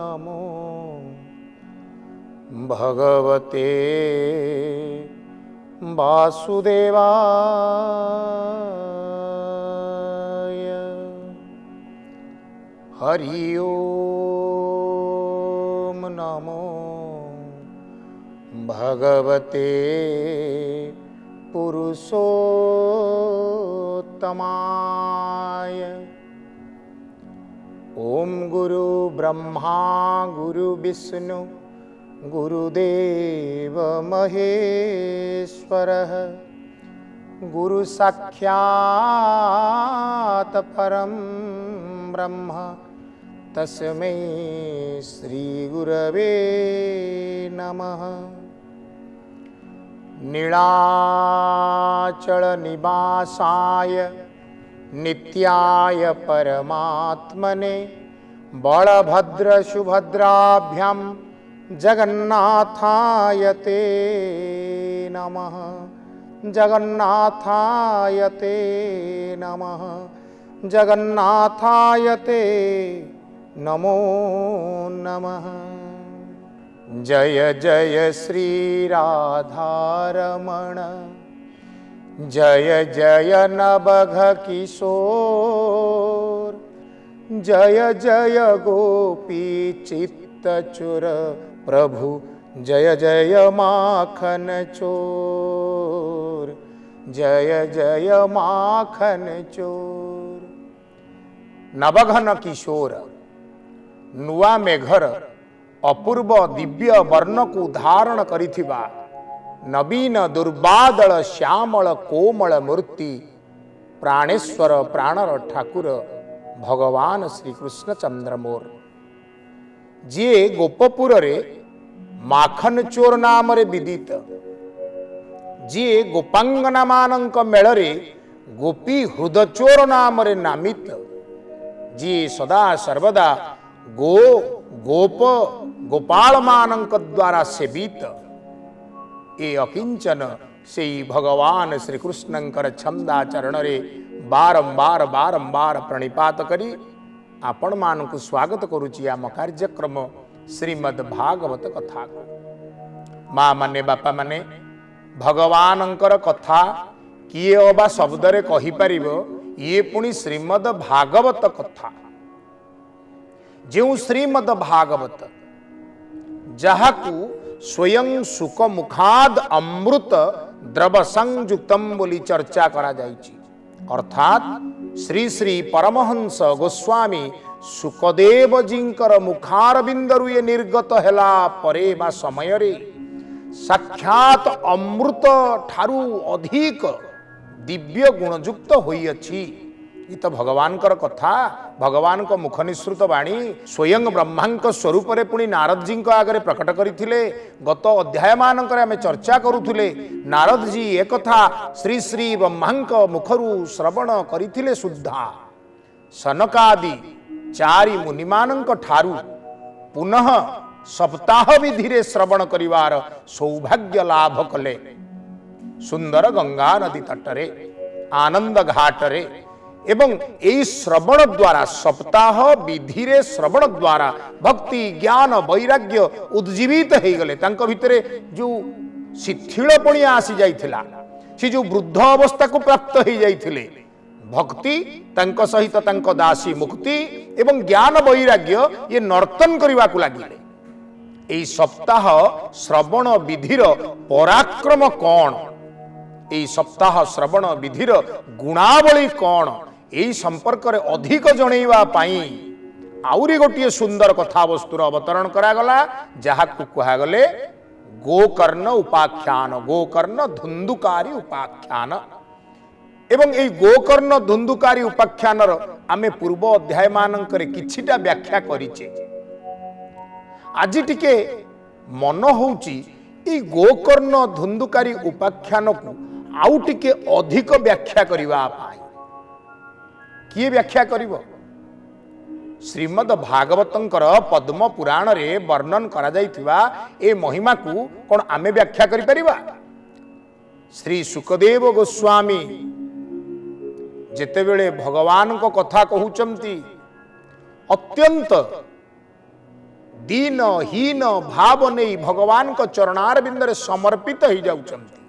नमो भगवते वासुदेवाय। हरि ओम नमो भगवते पुरुषोत्तमाय। ओम गुरु ब्रह्मा गुरु विष्णु गुरुदेव महेश्वरः गुरु साक्षात् परं ब्रह्म तस्मै श्री गुरवे नमः। नीलाचल निवासाय नित्याय परमात्मने बलभद्र सुभद्राभ्यां जगन्नाथाय ते नमः। जगन्नाथाय ते नमः। जगन्नाथाय ते नमो नमः। जय जय श्री राधारमण जय जय नवघ किशोर जय जय गोपी चित्तचुर प्रभु जय जय माखन चोर जय जय माखन चोर। नवघन किशोर नुआ मेघर अपूर्व दिव्य वर्ण को धारण करिथिबा नवीन दुर्बादल श्यामल कोमल मूर्ति प्राणेश्वर प्राणर ठाकुर भगवान श्री कृष्ण चंद्रमोर जी गोपपुर रे माखन चोर नाम रे विदित जी गोपांगना मानक मेल रे गोपी हृदचोर नाम रे नामित जी सदा सर्वदा गोप गोपाल मानक द्वारा सेवित ए अकिंचन से भगवान श्री कृष्णंकर छंदाचरण रे बारंबार बारंबार प्रणिपात करी आपण मानक स्वागत करुची आम कार्यक्रम श्रीमद् भागवत कथा को। माँ माने बापा माने भगवानंकर कथा किए अबा शब्द रे कहि परिबो ये पुणी श्रीमद् भागवत कथा जो श्रीमद् भागवत जहाकू स्वयं सुख मुखाद अमृत द्रव संयुक्तम बोली चर्चा करा जाइछि। अर्थात श्री श्री परमहंस गोस्वामी सुखदेव जींकर मुखारबिंदरु ये निर्गत हेला परे बा समय रे साक्षात अमृत ठारू अधिक दिव्य गुणयुक्त होइअछि। ये तो भगवान कर कथा भगवान को मुख निसृत वाणी स्वयं ब्रह्मांक स्वरूप रे पुणी नारद जी आगे प्रकट करथिले। गत अध्याय मानक आम चर्चा करुथिले नारद जी एक कथा श्री श्री ब्रह्मांक मुखरु श्रवण करथिले सुद्धा सनकादि चारि मुनि मानक ठारू पुनः सप्ताह विधि रे श्रवण करिवार सौभाग्य लाभ कले। सुंदर गंगा नदी तटरे आनंद घाटरे एवं यही श्रवण द्वारा सप्ताह विधि रे श्रवण द्वारा भक्ति ज्ञान वैराग्य उज्जीवित हो गले। तांको भितरे जो शिथिलपणिया आसी जाइथिला से जो वृद्ध अवस्था को प्राप्त हो जाइथिले भक्ति तांको सहित तांको दासी मुक्ति एवं ज्ञान वैराग्य ये नर्तन करने को लगिले। यही सप्ताह श्रवण विधिर पराक्रम कौन यही सप्ताह श्रवण विधिर गुणावली कौन यही संपर्क रे अधिक जनइवा पाई आउरी गोटे सुंदर कथा वस्तुर अवतरण करागला जहाकू कुहागले गोकर्ण उपाख्यान गोकर्ण धुंदुकारी उपाख्यान। एवं यही गोकर्ण धुंदुकारी उपाख्यानर आमे पूर्व अध्याय मानकरे किछिटा व्याख्या करिचे। आज टिके मन होउची ई गोकर्ण धुंदुकारी उपाख्यान को आउ टिके अधिक व्याख्या करिवा पाई। किए व्याख्या करिवो श्रीमद् भागवतंकर पद्म पुराण रे वर्णन करा जाइथिबा ए महिमा को कोन आमे व्याख्या करि परिबा। श्री सुखदेव गोस्वामी जेतेबेले भगवान को कथा कहउचंती अत्यंत दीन हीन भाव नहीं भगवान को चरणार बिंदरे समर्पित हो जाउछंती।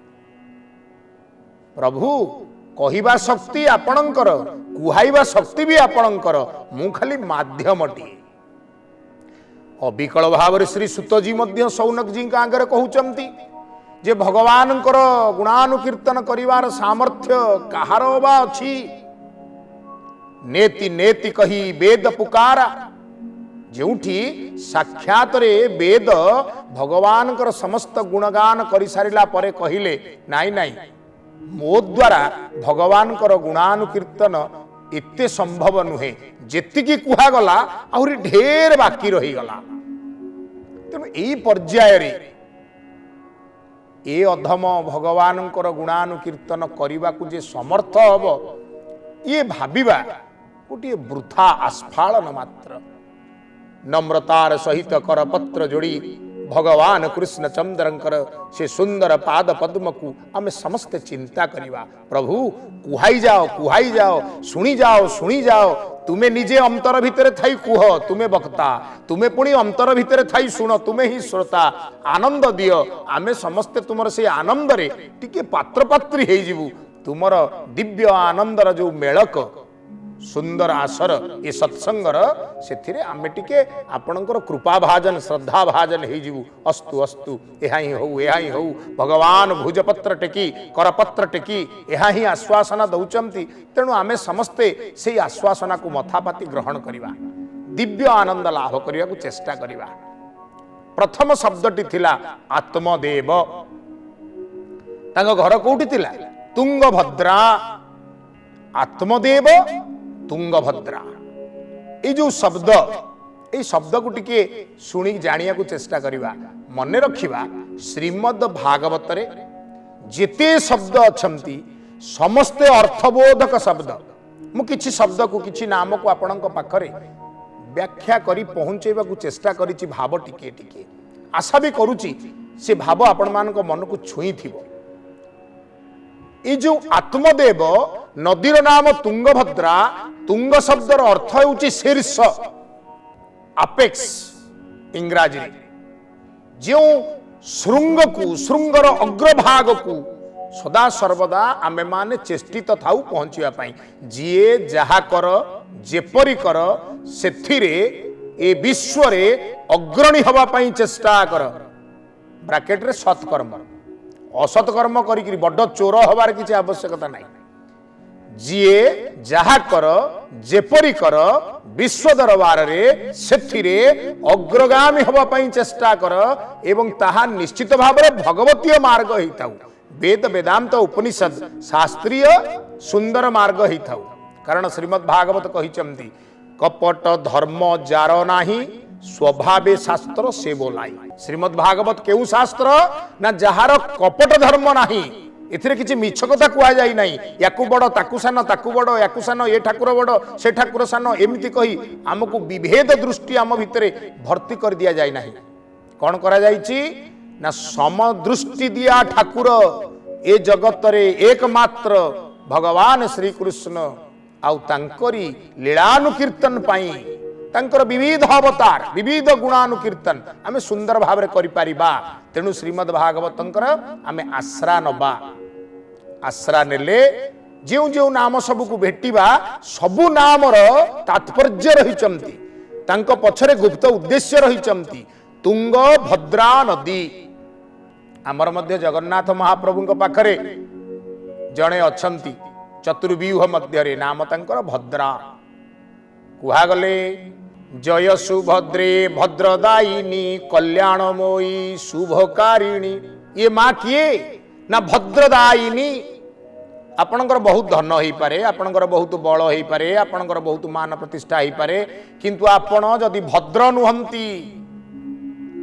प्रभु कहिबा शक्ति आपणकर, कुहाइबा शक्ति भी आपणकर, मु खाली माध्यमटी। अविकल भाव श्री सुतजी मध्य सौनक जी आगे कहउचंती जे भगवानकर गुणानुकीर्तन करिवार सामर्थ्य कहार बा अछि। नेति नेति कही वेद पुकारा, जोठी साक्षात रे वेद भगवानकर समस्त गुणगान करि सारिला परे कहिले नाई नाई मो द्वारा भगवानकर गुणानुकीर्तन एते संभव नुहे, जेतिकी कुहा गला आहुरी ढेर बाकी रही गला। तेणु एई पर्याय रे ए अधम भगवानकर गुणानुकीर्तन करने को जे समर्थ हब ये भाविबा गोटे वृथा आस्फालन मात्र। नम्रतार सहित करपत्र जोड़ी भगवान कृष्ण चंद्रंकर से सुंदर पाद पद्म को आम समस्ते चिंता करिवा। प्रभु कुहाई जाओ शुणी जाओ तुमे निजे अंतर भितर थाई कुह, तुमे वक्ता, तुमे पुणी अंतर भितर थाई शुण, तुमे ही श्रोता, आनंद दियो। आमे समस्ते तुमर से आनंद रे टिके पात्र पात्री हे जीवु। तुमर दिव्य आनंदर जो मेलक सुंदर आसर ये सत्संगर से आमे टिके आपणकर कृपा भाजन श्रद्धा भाजन हे जीवु। अस्तु अस्तु एहा ही हो भगवान भुजपत्र टेकी करपत्र टेकी एहा ही आश्वासना दौचंती। तेणु आमे समस्ते से आश्वासना को मथापाती ग्रहण करिवा, दिव्य आनंद लाभ करिया को चेष्टा करिवा। प्रथम शब्दटी थिला आत्मदेव। तांग घर कोउठी थिला? तुंगभद्रा। आत्मदेव तुंगभद्रा ये जो शब्द, ये शब्द को टिके शुणी जानिया को चेष्टा करिवा। मने रखिबा श्रीमद् भागवत रे जेते शब्द अछंती समस्ते अर्थबोधक शब्द। मु किछि शब्द को किछि नाम को आपणक पाखरे व्याख्या करी पहुंचेबा को चेष्टा करिछि। भाव टिके टिके आशा भी करूछि से भाव आपण मानक मन को छुई थिबो। ये जो आत्मदेव नदीर नाम तुंगभद्रा, तुंग शब्दर अर्थ होउछि शीर्ष, अपेक्स इंग्राजी। जो श्रृंग को, श्रृंगर अग्रभाग को सदा सर्वदा आमे माने चेष्टित थाउ पहुंचिया पाई। जिए जहा कर जेपरी कर सेथिरे ए विश्व रे अग्रणी हवा पाई चेष्टा कर। ब्रैकेट रे सत्कर्म, असत्कर्म करी बड़ चोर हबार किसी आवश्यकता नहीं। जिए जहा कर जेपरी कर विश्व दरबार रे सेथिरे अग्रगामी हवा पाई चेष्टा कर एवं ताहा निश्चित भाव में भगवतीय मार्ग हिताउ। वेद वेदांत उपनिषद शास्त्रीय सुंदर मार्ग हिताउ। कारण श्रीमद् भागवत कहिचंती कपट धर्म जार नाही स्वभावे शास्त्र से बोलाई। श्रीमद् भागवत केउ शास्त्र ना जहार कपट धर्म नाही, एथिरे किछि मिछ कथा कुआ जाई नाही। याकु बड़ ताकु सान, ताकु बड़ याकु सान, ए ठाकुर बड़ से ठाकुर सान, एमिति कही हमकु विभेद दृष्टि आम भितरे भर्ती कर दिया जाई नाही। कोन करा जाईछि ना समदृष्टि दिया ठाकुर ए जगत रे एकमात्र भगवान श्री कृष्ण आउ तांकरी लीलानुकीर्तन पाई तांकर विविध अवतार विविध गुणानुकीर्तन आमे सुंदर भाव में करि परिबा। तेणु श्रीमद् भागवतंकर आमे आश्रा नबा। आश्रा नेले जो जो नाम सबु को भेटिबा सबु नामर तात्पर्य रहिचंती, तांको पछरे गुप्त उद्देश्य रहिचंती। तुंग भद्रा नदी आमर मध्य जगन्नाथ महाप्रभु पाखरे जड़े अछंती चतुर्व्यूह मध्य रे नाम तांकर भद्रा। कुहा गले जय सुभद्रे भद्रदायिनी कल्याणमयी शुभकारिणी। ये माँ किए ना भद्रदायिनी। आपणकर बहुत धन हो पारे, आपणकर बहुत बल हो पारे, आपणकर बहुत मान प्रतिष्ठा हो पारे, किंतु आपण जदि भद्र नुहंती,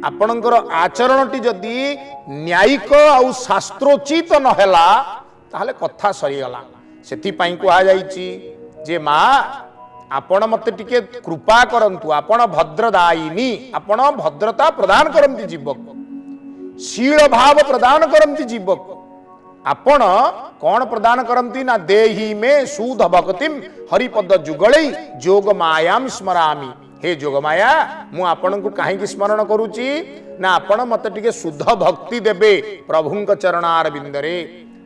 आपणकर आचरणटी जदि न्यायिक आउ शास्त्रोचित नहेला ताहले कथा सरीगला। सेथि पई कुहा जाईची जे माँ आपण मते टिके कृपा करंतु, आपण भद्रदायिनी, आपण भद्रता प्रदान करंती जीवक, शील भाव प्रदान करंती जीवक। आपण कौन प्रदान करंती ना देही में शुद्ध भक्तिम हरिपद जुगलई जोग मायाम स्मरामी। हे जोगमाया मु आपण को कहीं स्मरण करुची ना आपण मत टिके शुद्ध भक्ति देबे प्रभुंक चरणार बिंदरे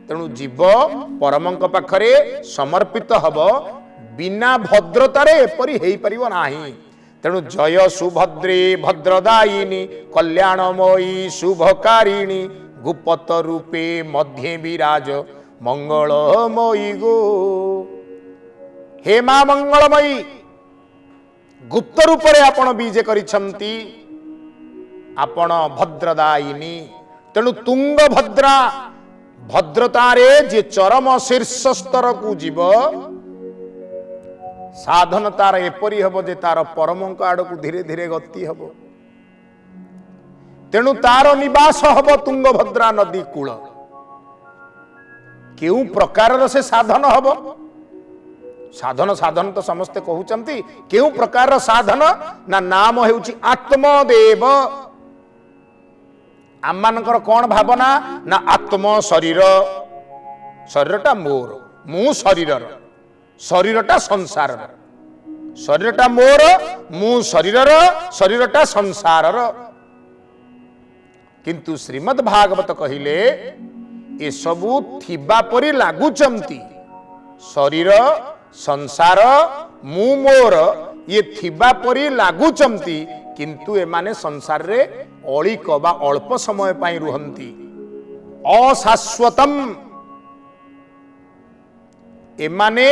तेणु जीव परमंक पाखरे समर्पित हब बिना भद्रतारे एपरी हेई परिबो नाही। तेणु जय सुभद्रे भद्रदायिनी कल्याणमयी शुभकारिणी गुप्त रूपे मध्य विराज मंगलमयी गो। हे मां मंगलमयी गुप्त रूप रे आपण बीजे करिछंती आपण भद्रदायिनी तेणु तुंग भद्रा भद्रतारे जे चरम शीर्ष स्तर को जीव साधन तार एपरी हब जे तार परमंक आड़ को धीरे धीरे गति हब तेणु तार निवास हब तुंगभद्रा नदी कूल केउ प्रकार से साधन हब साधन साधन तो समस्ते कहउचंती केउ प्रकार साधन ना नाम हेउची आत्मदेव आममानकर कौन भावना ना आत्म शरीर शरीरटा मोर मु शरीरर शरीरटा संसारर शरीरटा मोर मु शरीरर शरीरटा संसारर किंतु श्रीमद् भागवत कहिले ए सबु थिबा परि लागुचंती शरीर संसार मु मोर ये थिबा परि लागुचंती किंतु एमाने संसार रे अलिक बा अल्प समय पाई रुहंती अशाश्वतम एमाने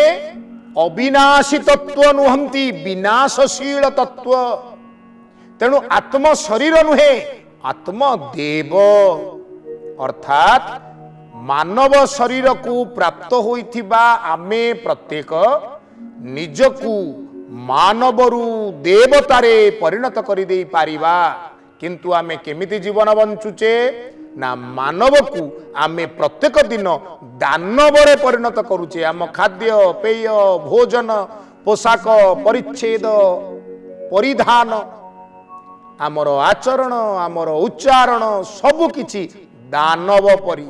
अविनाशी तत्व नुहंती विनाशशील तत्व तेणु आत्म शरीर नुहे आत्म देव अर्थात मानव शरीर को प्राप्त होइथिबा आमे प्रत्येक निजकू मानवरु देवतारे परिणत करि देई पारिबा किंतु आमे केमिति जीवन बंचुचे ना मानव को आमे प्रत्येक दिन दानवरे परिणत करुचे आम खाद्य पेय भोजन पोशाक परिच्छेद परिधान आमर आचरण आमर उच्चारण सबु किछि दानव परि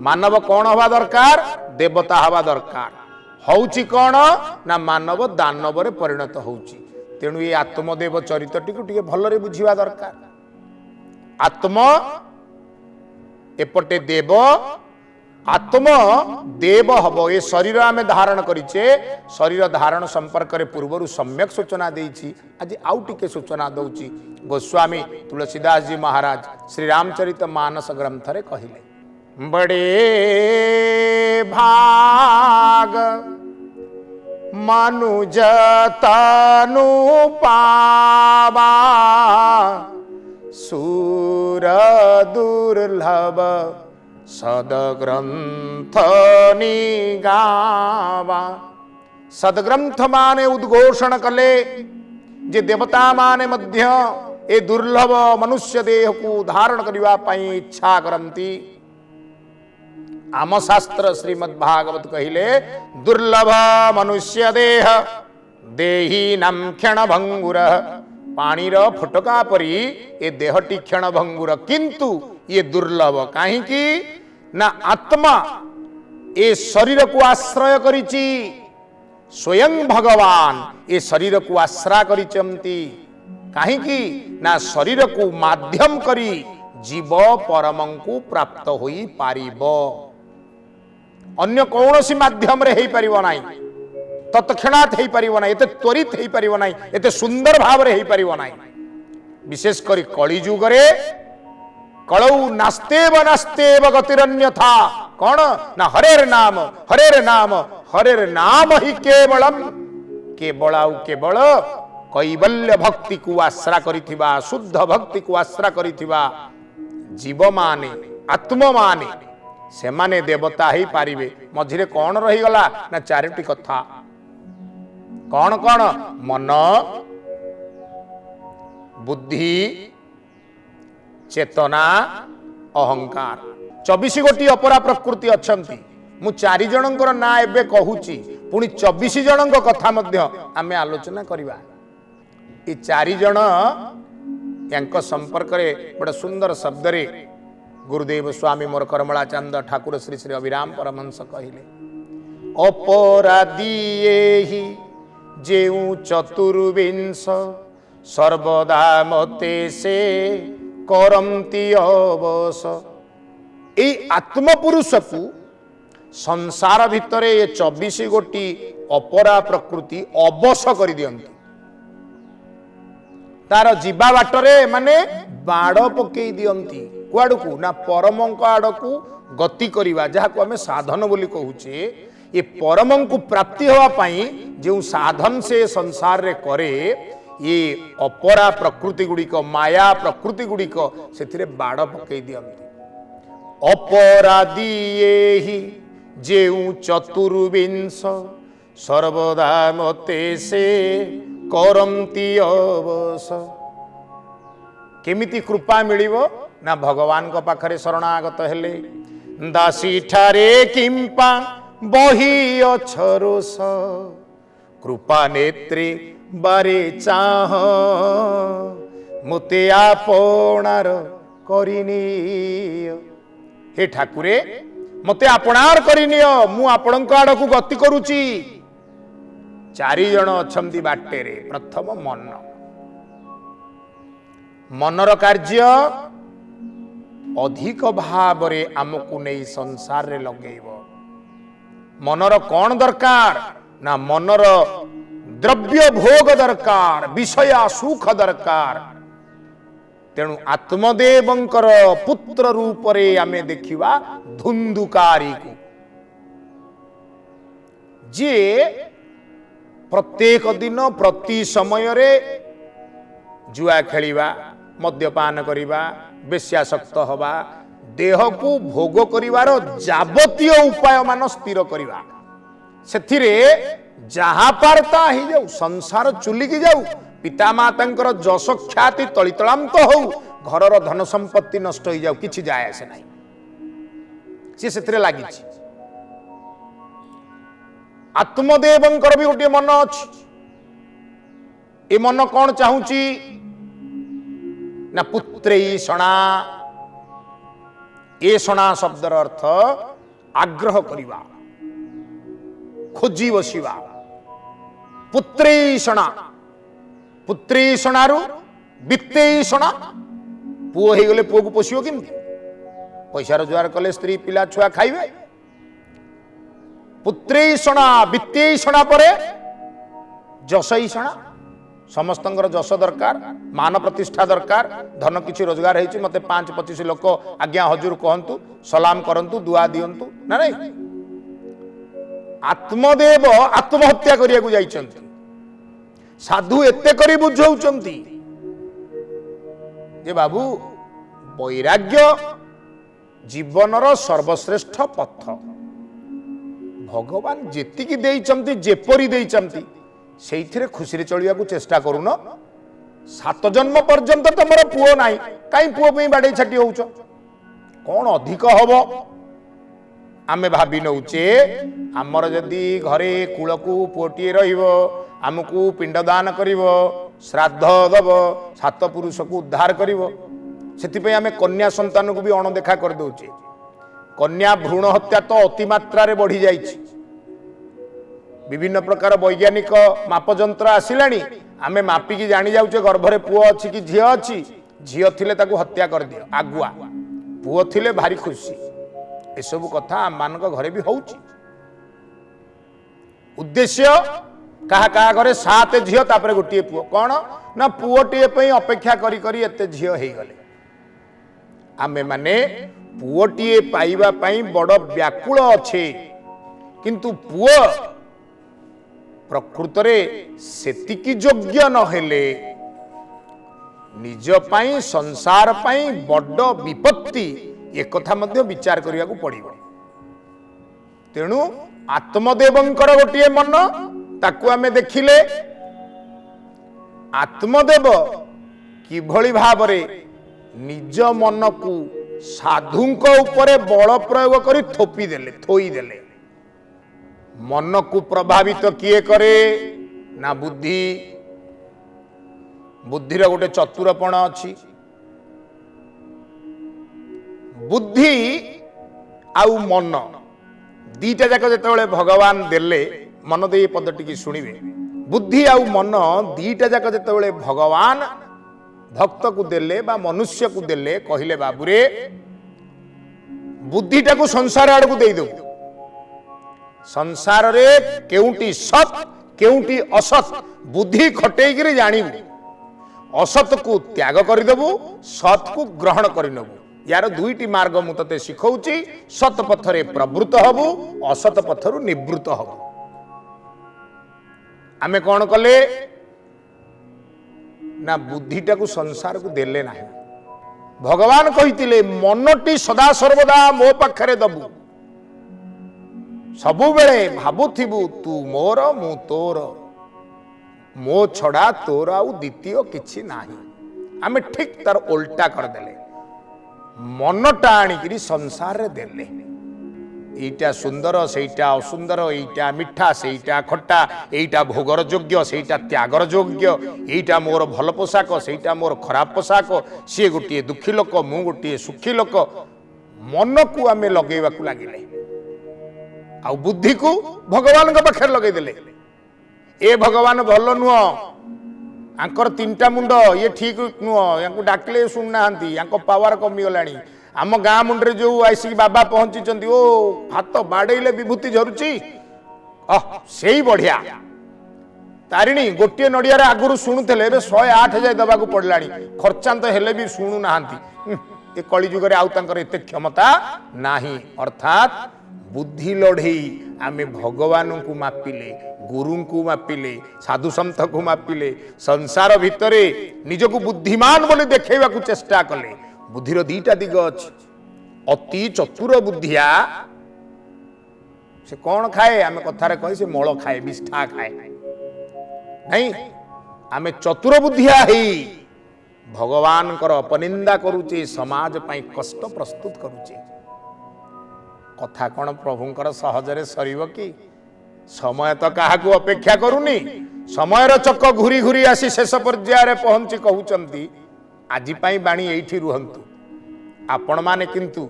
मानव कौन हवा दरकार देवता हवा दरकार हौची कौन ना मानव दानव रे परिणत होउची तेणु ये आत्मदेव चरित्रटी को टिके भलरे बुझिवा दरकार आत्म एपटे देव आत्म देव हबो ये शरीर आमे धारण करिचे शरीर धारण संपर्क रे पूर्वरु सम्यक सूचना देइछि आज आउ टिके सूचना दउची गोस्वामी तुलसीदास जी महाराज श्री रामचरित मानस ग्रंथ रे कहिले बड़े भाग मनुज तनु पावा सूर दुर्लभ सदग्रंथ निगावा सदग्रंथ माने उद्घोषण कले जे देवता माने मध्य ए दुर्लभ मनुष्य देह को धारण करने पाई इच्छा करती आम शास्त्र श्रीमद् भागवत कहिले दुर्लभ मनुष्य देह देही नम क्षण भंगुर पानी रो फुटका परी ए देहटी क्षण भंगुर किंतु ये दुर्लभ कहीं ना आत्मा ए शरीर को आश्रय करिची स्वयं भगवान ए शरीर को आश्रय करिचंती कहीं ना शरीर को माध्यम करी जीव परमं को प्राप्त होई पारिबो अन्य कौनसी माध्यम रे हेई परिबो नाही तत्क्षणात हेई परिबो नाही एते त्वरित हेई परिबो नाही एते सुंदर भाव रे हेई परिबो नाही विशेष करी कली युग रे कलौ नास्तेव गतिरन्यथा कौन ना हरेर नाम ही केवलम केवल आउ केवल कैवल्य भक्ति को आश्रा करिथिबा शुद्ध भक्ति को आश्रा करिथिबा जीव माने आत्म माने से माने देवता ही पारिबे मझिरे कौन रही गला ना चारिटी कथा कौन कौन मन बुद्धि चेतना अहंकार 24 गोटी अपरा प्रकृति अच्छंती मु 4 जनकर ना एबे कहूची पुनी 24 जनक कथा मध्य आमे आलोचना करिबा ए 4 जन यांक संपर्क रे बड़ा सुंदर शब्द रे गुरुदेव स्वामी मोर करमलाचंद ठाकुर श्री श्री अभिराम परमहंस कहिले अपराधी एहि जेउ चतुर्विंश सर्वदा मते से करंती अवस। ये आत्मपुरुष को संसार भितर ये 24 गोटी अपरा प्रकृति अवश कर दियंती। तार जीवा बाटरे माने बाड़ पकई दियंती कुआड़ को ना परम आड़ को गति करिवा, जहाँ को आमे साधन बोली कहूचे। ये परम को प्राप्ति होवा पाई जो साधन से संसार रे करे, ये अपरा प्रकृति गुड़िक माया प्रकृति गुड़िक से बाड़ पकई दियंती। अपराधी ही जेउ चतुर्विंश सर्वदा मते से करंती अवस। केमिति कृपा मिलिबो ना भगवान को पाखरे शरणागत हेले। दासी ठारे किंपा बही अछरोस कृपा नेत्रे बारे चाह मुते आपणार करिनियो। हे ठाकुरे मते आपणार करिनियो, मु आपणक आड़कू गति करुची। चारि जण अछंती बाटेरे। प्रथम मन, मनर कार्य अधिक भावरे आमको नहीं संसार रे लगेइबो। मनर कौन दरकार ना मनर द्रव्य भोग दरकार, विषय सुख दरकार। तेणु आत्मदेवंकर पुत्र रूप रे आमे देखिवा धुंधुकारी को, जे प्रत्येक दिन प्रति समय रे जुआ खेलिबा, मद्यपान करिबा, बेश्यासक्त हवा, देह को भोग करिवार जाबतीय उपाय मान स्थिर करिबा। सेथिरे जहा पारता ही जाऊ, संसार चुलिकी जाऊ, पिता मातांकर जश ख्याति तलितलांत हो, घरर धन संपत्ति नष्ट हो जाऊ, किछि जाय आसे नाही। सी सेथिरे लागिछि। आत्मदेवंकर भी गोटे मन अछि। ए मन कौन चाहूची ना पुत्रैषणा। एषणा शब्दर अर्थ आग्रह करिवा, खोजी बसिवा। पुत्रैषणा, पुत्रैषणारु वित्तैषणा। पुओ हे गले पुओ को पोषियो केमति? पैसा रोजगार कले स्त्री पिला छुआ खाइबे। पुत्रैषणा वित्तैषणा परे जशैषणा। समस्तंकर जश दरकार, मान प्रतिष्ठा दरकार। धन किछि रोजगार हेछि, मते 5-25 लोक आज्ञा हजूर कहंतु, सलाम करंतु, दुआ दियंतु ना नहीं। आत्मदेव आत्महत्या करिया को जाइछंती। साधु एते करी बुझौचंती जे बाबू वैराग्य जीवनर सर्वश्रेष्ठ पथ। भगवान जेतिकी देइचंती, जेपरी देइचंती, सेइथिरे खुशी रे चलिया को चेष्टा करूनो। 7 जन्म पर्यंत तमर पुओ नाही, काई पुओ पे बाडे छाटी होउछ? कोन अधिक हबो? आमे भाबी नउचे आमर जदि घरे कुलकू पुओटिए रहिबो, आमको पिंडदान करिबो, श्राद्ध दब, 7 पुरुष को उद्धार करिबो। सेतिपई आमे कन्या संतान को भी अणदेखा कर दउचे। कन्या भ्रूण हत्या तो अति मात्रा रे बढ़ी जाइछि। विभिन्न प्रकार वैज्ञानिक मापजंत्र आसिलानी, आमे मापिकी जानी जाउचे गर्भरे पुओ अछि कि झियो अछि। झियो थिले ताकू हत्या कर दियो आगुआ, पुओ थिले भारी खुशी। ए सब कथा आम मानक घरे भी होउछि। उद्देश्य कहा कहा घरे 7 झियो तापरे गोटिए पुओ। कौन ना पुओटिए पई अपेक्षा करी करी एते झियो हेई गले। आमे माने पुओटिए पाइबा पई बड़ व्याकुल अच्छे, किंतु पुओ प्रकृत रे सेतिकी योग्य न हेले निज पाई संसार पाई बड़ विपत्ति। एक कथा मध्य विचार करिया को पड़िबो। तेणु आत्मदेवंकर गोटिए मन, ताकू आमे देखिले आत्मदेव किभଳି भावरे निज मन को साधुंक उपरे बल प्रयोग करी थोपी देले, थोई देले। मन को प्रभावित किए करे ना बुद्धि। बुद्धिर गोटे चतुरपण अछि। बुद्धि आउ मन दीटा जाक जेतेबेले भगवान देले, मन दे पदटी की सुनिबे। बुद्धि आउ मन दीटा जाक जिते भगवान भक्त को देले बा मनुष्य को देले कहले बाबूरे बुद्धिटा को संसार आड़ को दे दो संसार रे केउटी सत केउटी असत बुद्धि खटेइकरी जानिबु असत को त्याग करदेबु सत को ग्रहण करनेबु यार दुईटी मार्ग मु तते शिखौची सत पथरे प्रवृत्त हबु असत पथरु निवृत्त हबु आमे कौन कले ना बुद्धिटा को संसार को देले ना भगवान कहितिले मनटी सदा सर्वदा मो पाखरे दबु सबु बेले भाबुथिबु तू मोर मु तोर मो छड़ा तोर आउ द्वितीय किछि नाही आमे ठीक तार उल्टा कर देले मनटा आनिकरी संसार रे देले एटा सुंदर सेटा असुंदर एटा मिठा सेटा खट्टा एटा भोगर योग्य सेटा त्यागर योग्य एटा मोर भल पोशाक सेटा मोर खराब पोशाक सी गोटे दुखी लोक मु गोटे सुखी लोक मन को आमे लगेवा को लागिले आ बुद्धि को भगवान के पाखे लगे देले ए भगवान भल नुह आंकर तीनटा मुंड ये ठीक नुह या डाकले शुणुना पावर कमिगलानी आम गाँ मुंडे जो आसिक बाबा पहुंची ओ हाथ बाड़े विभूति झरुची से बढ़िया तारिणी गोटे नड़िया आगुरी शुणुले 108 जाए दबा पड़ला खर्चांत हेले भी शुणु ना ये कलिजुगे आउ एते क्षमता नाही अर्थात बुद्धि लड़ई आमे भगवान को मापिले गुरु को मापिले साधु सन्थ को मापिले संसार भितरे निजको बुद्धिमान बोली देखैबा को चेष्टा कले बुद्धिर दीटा दिग अच्छी अति चतुर बुद्धिया से कौन खाए आमे कथार कही से मल खाए विष्ठा खाए नहीं आमे चतुर बुद्धिया ही भगवान कर अपनिंदा करुचे समाज पाई कष्ट प्रस्तुत करुचे कथा कौन प्रभुंकर सहजरे सरीब कि समय तो क्या अपेक्षा करूनी समयर चक घूरी घूरी आसी शेष पर्यायर पहुंची कहउचंती आज पाई बाणी एठी रुहंतु आपण माने किंतु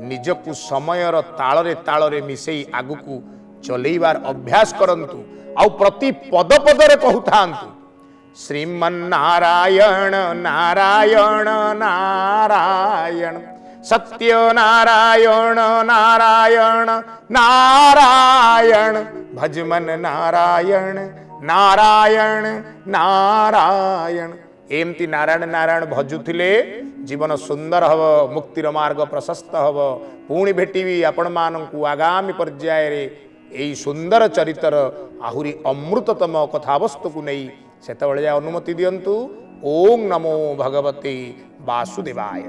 निजकु समयर तालरे तालरे मिसई आगुकु चलैबार अभ्यास करंतु आउ प्रति पद पदरे कहूथांतु श्रीमन्नारायण नारायण नारायण सत्य नारायण नारायण नारायण भजमन नारायण नारायण नारायण एमती नारायण नारायण भजुथिले जीवन सुंदर हब मुक्तिर मार्ग प्रशस्त हब पुणी भेटिवी आपण मानकु आगामी पर्याय रे एई सुंदर चरित्र आहुरी अमृततम कथावस्तु को नहीं सेतबेले अनुमति दियंतु ओम नमो भगवते वासुदेवाय।